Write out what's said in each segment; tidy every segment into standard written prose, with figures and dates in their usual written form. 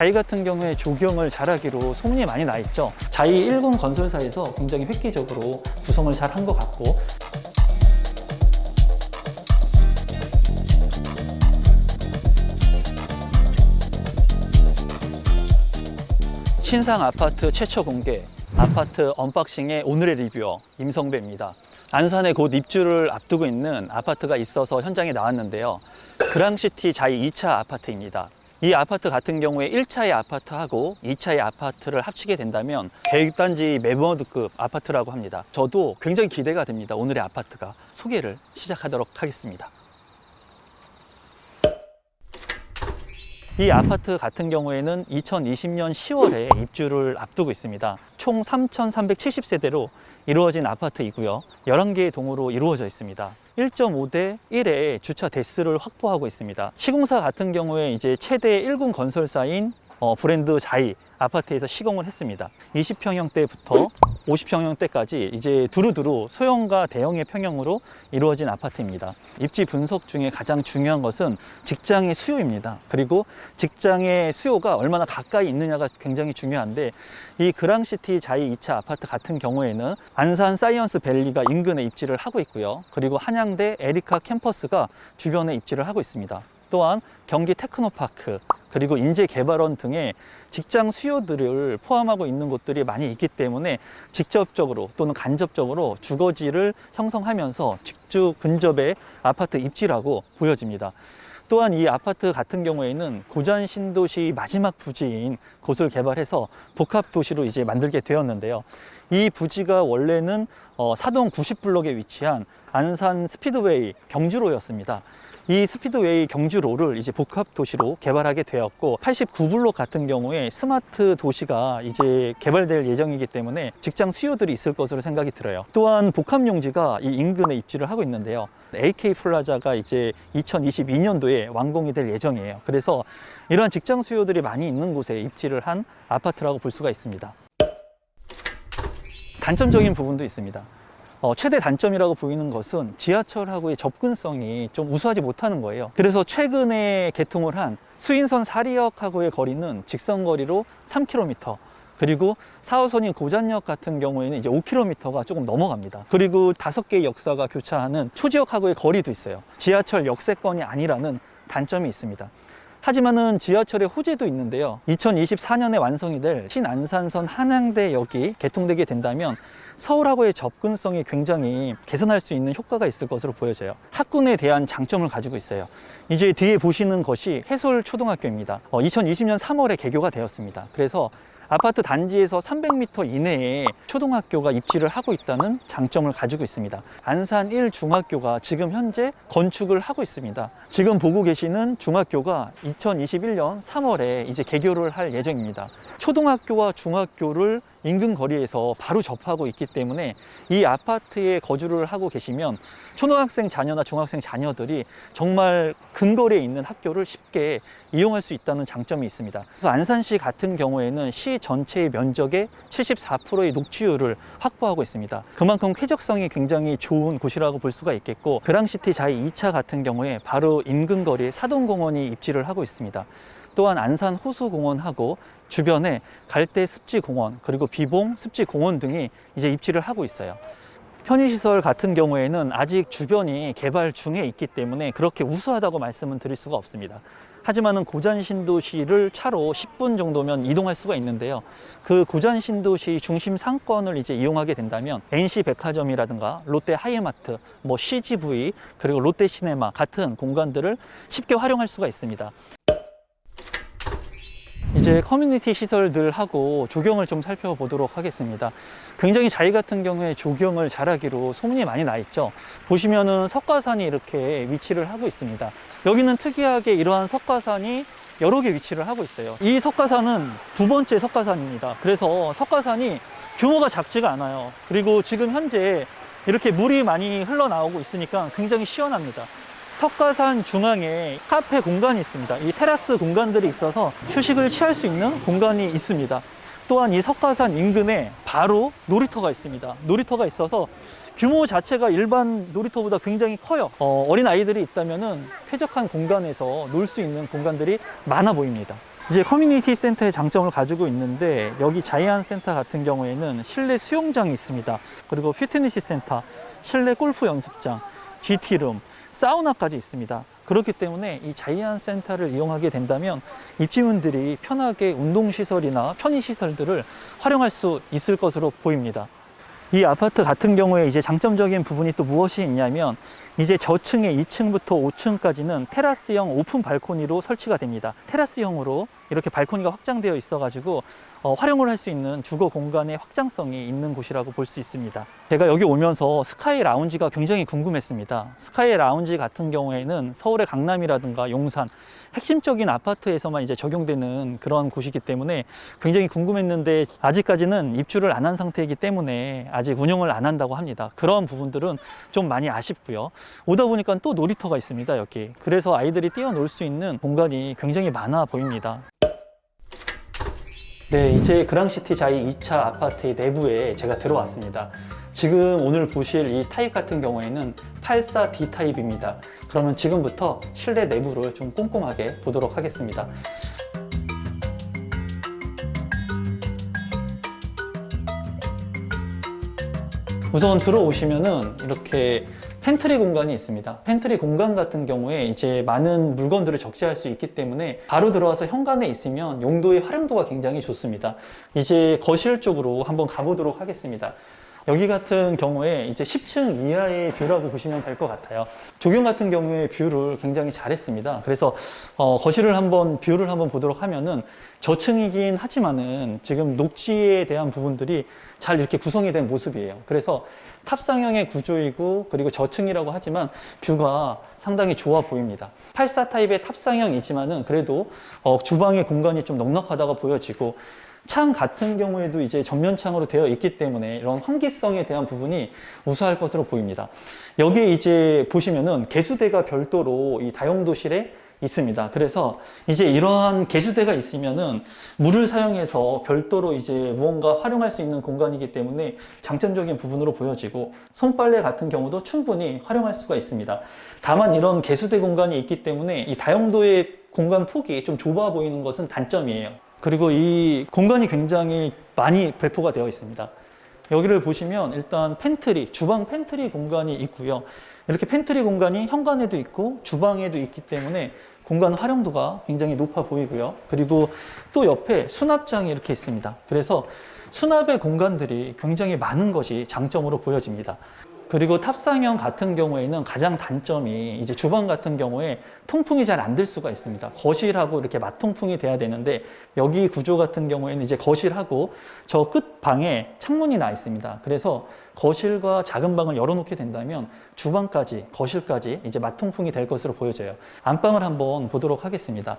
자이 같은 경우에 조경을 잘하기로 소문이 많이 나 있죠. 자이 1군 건설사에서 굉장히 획기적으로 구성을 잘 한 것 같고, 신상 아파트 최초 공개, 아파트 언박싱의 오늘의 리뷰어 임성배입니다. 안산에 곧 입주를 앞두고 있는 아파트가 있어서 현장에 나왔는데요. 그랑시티 자이 2차 아파트입니다. 이 아파트 같은 경우에 1차의 아파트하고 2차의 아파트를 합치게 된다면 계획단지 매버드급 아파트라고 합니다. 저도 굉장히 기대가 됩니다. 오늘의 아파트가. 소개를 시작하도록 하겠습니다. 이 아파트 같은 경우에는 2020년 10월에 입주를 앞두고 있습니다. 총 3,370세대로 이루어진 아파트이고요. 11개의 동으로 이루어져 있습니다. 1.5대 1의 주차 대수를 확보하고 있습니다. 시공사 같은 경우에 이제 최대 1군 건설사인 브랜드 자이 아파트에서 시공을 했습니다. 20평형대부터 50평형대까지 이제 두루두루 소형과 대형의 평형으로 이루어진 아파트입니다. 입지 분석 중에 가장 중요한 것은 직장의 수요입니다. 그리고 직장의 수요가 얼마나 가까이 있느냐가 굉장히 중요한데, 이 그랑시티 자이 2차 아파트 같은 경우에는 안산 사이언스 밸리가 인근에 입지를 하고 있고요. 그리고 한양대 에리카 캠퍼스가 주변에 입지를 하고 있습니다. 또한 경기 테크노파크, 그리고 인재개발원 등의 직장 수요들을 포함하고 있는 곳들이 많이 있기 때문에 직접적으로 또는 간접적으로 주거지를 형성하면서 직주 근접의 아파트 입지라고 보여집니다. 또한 이 아파트 같은 경우에는 고잔 신도시 마지막 부지인 곳을 개발해서 복합도시로 이제 만들게 되었는데요. 이 부지가 원래는 사동 90블록에 위치한 안산 스피드웨이 경주로였습니다. 이 스피드웨이 경주로를 이제 복합 도시로 개발하게 되었고, 89블록 같은 경우에 스마트 도시가 이제 개발될 예정이기 때문에 직장 수요들이 있을 것으로 생각이 들어요. 또한 복합 용지가 이 인근에 입지를 하고 있는데요. AK 플라자가 이제 2022년도에 완공이 될 예정이에요. 그래서 이러한 직장 수요들이 많이 있는 곳에 입지를 한 아파트라고 볼 수가 있습니다. 단점적인 부분도 있습니다. 최대 단점이라고 보이는 것은 지하철하고의 접근성이 좀 우수하지 못하는 거예요. 그래서 최근에 개통을 한 수인선 사리역하고의 거리는 직선거리로 3km, 그리고 4호선인 고잔역 같은 경우에는 이제 5km가 조금 넘어갑니다. 그리고 5개의 역사가 교차하는 초지역하고의 거리도 있어요. 지하철 역세권이 아니라는 단점이 있습니다. 하지만은 지하철의 호재도 있는데요. 2024년에 완성이 될 신안산선 한양대역이 개통되게 된다면 서울하고의 접근성이 굉장히 개선할 수 있는 효과가 있을 것으로 보여져요. 학군에 대한 장점을 가지고 있어요. 이제 뒤에 보시는 것이 해솔초등학교입니다. 2020년 3월에 개교가 되었습니다. 그래서 아파트 단지에서 300m 이내에 초등학교가 입지를 하고 있다는 장점을 가지고 있습니다. 안산 1중학교가 지금 현재 건축을 하고 있습니다. 지금 보고 계시는 중학교가 2021년 3월에 이제 개교를 할 예정입니다. 초등학교와 중학교를 인근 거리에서 바로 접하고 있기 때문에 이 아파트에 거주를 하고 계시면 초등학생 자녀나 중학생 자녀들이 정말 근거리에 있는 학교를 쉽게 이용할 수 있다는 장점이 있습니다. 그래서 안산시 같은 경우에는 시 전체의 면적의 74%의 녹지율을 확보하고 있습니다. 그만큼 쾌적성이 굉장히 좋은 곳이라고 볼 수가 있겠고, 그랑시티 자이 2차 같은 경우에 바로 인근 거리에 사동공원이 입지를 하고 있습니다. 또한 안산 호수공원하고 주변에 갈대 습지공원, 그리고 비봉 습지공원 등이 이제 입지를 하고 있어요. 편의시설 같은 경우에는 아직 주변이 개발 중에 있기 때문에 그렇게 우수하다고 말씀은 드릴 수가 없습니다. 하지만은 고잔 신도시를 차로 10분 정도면 이동할 수가 있는데요. 그 고잔 신도시 중심 상권을 이제 이용하게 된다면 NC 백화점이라든가 롯데 하이마트, CGV, 그리고 롯데 시네마 같은 공간들을 쉽게 활용할 수가 있습니다. 이제 커뮤니티 시설들하고 조경을 좀 살펴보도록 하겠습니다. 굉장히 자이 같은 경우에 조경을 잘하기로 소문이 많이 나 있죠. 보시면은 석가산이 이렇게 위치를 하고 있습니다. 여기는 특이하게 이러한 석가산이 여러 개 위치를 하고 있어요. 이 석가산은 두 번째 석가산입니다. 그래서 석가산이 규모가 작지가 않아요. 그리고 지금 현재 이렇게 물이 많이 흘러나오고 있으니까 굉장히 시원합니다. 석가산 중앙에 카페 공간이 있습니다. 이 테라스 공간들이 있어서 휴식을 취할 수 있는 공간이 있습니다. 또한 이 석가산 인근에 바로 놀이터가 있습니다. 놀이터가 있어서 규모 자체가 일반 놀이터보다 굉장히 커요. 어린 아이들이 있다면은 쾌적한 공간에서 놀 수 있는 공간들이 많아 보입니다. 이제 커뮤니티 센터의 장점을 가지고 있는데, 여기 자이언 센터 같은 경우에는 실내 수영장이 있습니다. 그리고 피트니스 센터, 실내 골프 연습장, GT룸, 사우나까지 있습니다. 그렇기 때문에 이 자이언 센터를 이용하게 된다면 입주민들이 편하게 운동시설이나 편의시설들을 활용할 수 있을 것으로 보입니다. 이 아파트 같은 경우에 이제 장점적인 부분이 또 무엇이 있냐면, 이제 저층의 2층부터 5층까지는 테라스형 오픈 발코니로 설치가 됩니다. 테라스형으로 이렇게 발코니가 확장되어 있어가지고 활용을 할 수 있는 주거 공간의 확장성이 있는 곳이라고 볼 수 있습니다. 제가 여기 오면서 스카이 라운지가 굉장히 궁금했습니다. 스카이 라운지 같은 경우에는 서울의 강남이라든가 용산 핵심적인 아파트에서만 이제 적용되는 그런 곳이기 때문에 굉장히 궁금했는데, 아직까지는 입주를 안 한 상태이기 때문에 아직 운영을 안 한다고 합니다. 그런 부분들은 좀 많이 아쉽고요. 오다 보니까 또 놀이터가 있습니다, 여기. 그래서 아이들이 뛰어놀 수 있는 공간이 굉장히 많아 보입니다. 네, 이제 그랑시티 자이 2차 아파트의 내부에 제가 들어왔습니다. 지금 오늘 보실 이 타입 같은 경우에는 84D 타입입니다. 그러면 지금부터 실내 내부를 좀 꼼꼼하게 보도록 하겠습니다. 우선 들어오시면은 이렇게 팬트리 공간이 있습니다. 팬트리 공간 같은 경우에 이제 많은 물건들을 적재할 수 있기 때문에 바로 들어와서 현관에 있으면 용도의 활용도가 굉장히 좋습니다. 이제 거실 쪽으로 한번 가보도록 하겠습니다. 여기 같은 경우에 이제 10층 이하의 뷰라고 보시면 될 것 같아요. 조경 같은 경우에 뷰를 굉장히 잘했습니다. 그래서 거실을 한번 뷰를 한번 보도록 하면은 저층이긴 하지만은 지금 녹지에 대한 부분들이 잘 이렇게 구성이 된 모습이에요. 그래서 탑상형의 구조이고, 그리고 저층이라고 하지만 뷰가 상당히 좋아 보입니다. 84 타입의 탑상형이지만은 그래도 주방의 공간이 좀 넉넉하다고 보여지고, 창 같은 경우에도 이제 전면창으로 되어 있기 때문에 이런 환기성에 대한 부분이 우수할 것으로 보입니다. 여기에 이제 보시면은 개수대가 별도로 이 다용도실에 있습니다. 그래서 이제 이러한 개수대가 있으면은 물을 사용해서 별도로 이제 무언가 활용할 수 있는 공간이기 때문에 장점적인 부분으로 보여지고, 손빨래 같은 경우도 충분히 활용할 수가 있습니다. 다만 이런 개수대 공간이 있기 때문에 이 다용도의 공간 폭이 좀 좁아 보이는 것은 단점이에요. 그리고 이 공간이 굉장히 많이 배포가 되어 있습니다. 여기를 보시면 일단 팬트리, 주방 팬트리 공간이 있고요. 이렇게 팬트리 공간이 현관에도 있고 주방에도 있기 때문에 공간 활용도가 굉장히 높아 보이고요. 그리고 또 옆에 수납장이 이렇게 있습니다. 그래서 수납의 공간들이 굉장히 많은 것이 장점으로 보여집니다. 그리고 탑상형 같은 경우에는 가장 단점이 이제 주방 같은 경우에 통풍이 잘 안 될 수가 있습니다. 거실하고 이렇게 맞통풍이 돼야 되는데, 여기 구조 같은 경우에는 이제 거실하고 저 끝 방에 창문이 나 있습니다. 그래서 거실과 작은 방을 열어놓게 된다면 주방까지 거실까지 이제 맞통풍이 될 것으로 보여져요. 안방을 한번 보도록 하겠습니다.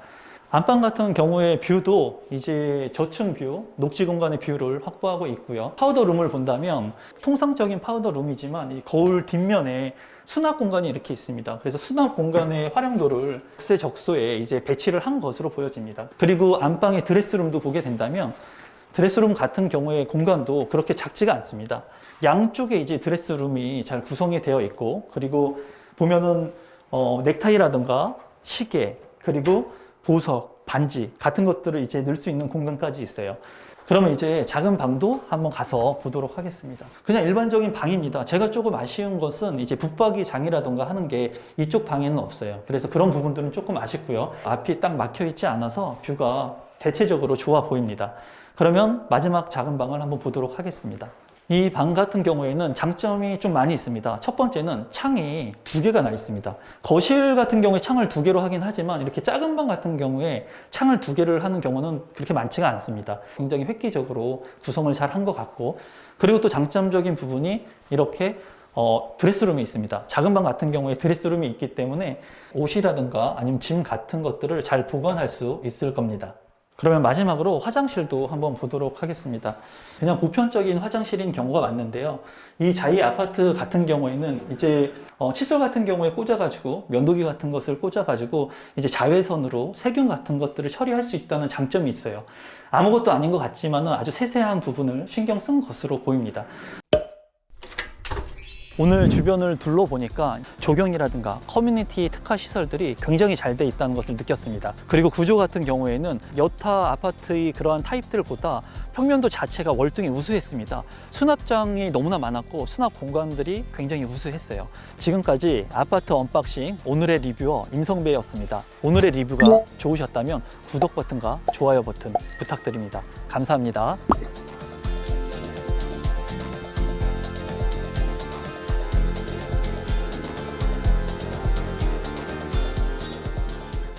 안방 같은 경우에 뷰도 이제 저층 뷰, 녹지 공간의 뷰를 확보하고 있고요. 파우더룸을 본다면 통상적인 파우더룸이지만 이 거울 뒷면에 수납 공간이 이렇게 있습니다. 그래서 수납 공간의 활용도를 적세적소에 이제 배치를 한 것으로 보여집니다. 그리고 안방의 드레스룸도 보게 된다면 드레스룸 같은 경우에 공간도 그렇게 작지가 않습니다. 양쪽에 이제 드레스룸이 잘 구성이 되어 있고, 그리고 보면은 넥타이라든가 시계, 그리고 보석, 반지 같은 것들을 이제 넣을 수 있는 공간까지 있어요. 그러면 이제 작은 방도 한번 가서 보도록 하겠습니다. 그냥 일반적인 방입니다. 제가 조금 아쉬운 것은 이제 붙박이 장이라던가 하는 게 이쪽 방에는 없어요. 그래서 그런 부분들은 조금 아쉽고요. 앞이 딱 막혀 있지 않아서 뷰가 대체적으로 좋아 보입니다. 그러면 마지막 작은 방을 한번 보도록 하겠습니다. 이 방 같은 경우에는 장점이 좀 많이 있습니다. 첫 번째는 창이 2개가 나 있습니다. 거실 같은 경우에 창을 2개로 하긴 하지만 이렇게 작은 방 같은 경우에 창을 2개를 하는 경우는 그렇게 많지가 않습니다. 굉장히 획기적으로 구성을 잘 한 것 같고, 그리고 또 장점적인 부분이 이렇게 드레스룸이 있습니다. 작은 방 같은 경우에 드레스룸이 있기 때문에 옷이라든가 아니면 짐 같은 것들을 잘 보관할 수 있을 겁니다. 그러면 마지막으로 화장실도 한번 보도록 하겠습니다. 그냥 보편적인 화장실인 경우가 많은데요. 이 자이 아파트 같은 경우에는 이제 칫솔 같은 경우에 꽂아가지고 면도기 같은 것을 꽂아가지고 이제 자외선으로 세균 같은 것들을 처리할 수 있다는 장점이 있어요. 아무것도 아닌 것 같지만은 아주 세세한 부분을 신경 쓴 것으로 보입니다. 오늘 주변을 둘러보니까 조경이라든가 커뮤니티 특화 시설들이 굉장히 잘 돼 있다는 것을 느꼈습니다. 그리고 구조 같은 경우에는 여타 아파트의 그러한 타입들보다 평면도 자체가 월등히 우수했습니다. 수납장이 너무나 많았고 수납 공간들이 굉장히 우수했어요. 지금까지 아파트 언박싱 오늘의 리뷰어 임성배였습니다. 오늘의 리뷰가 좋으셨다면 구독 버튼과 좋아요 버튼 부탁드립니다. 감사합니다.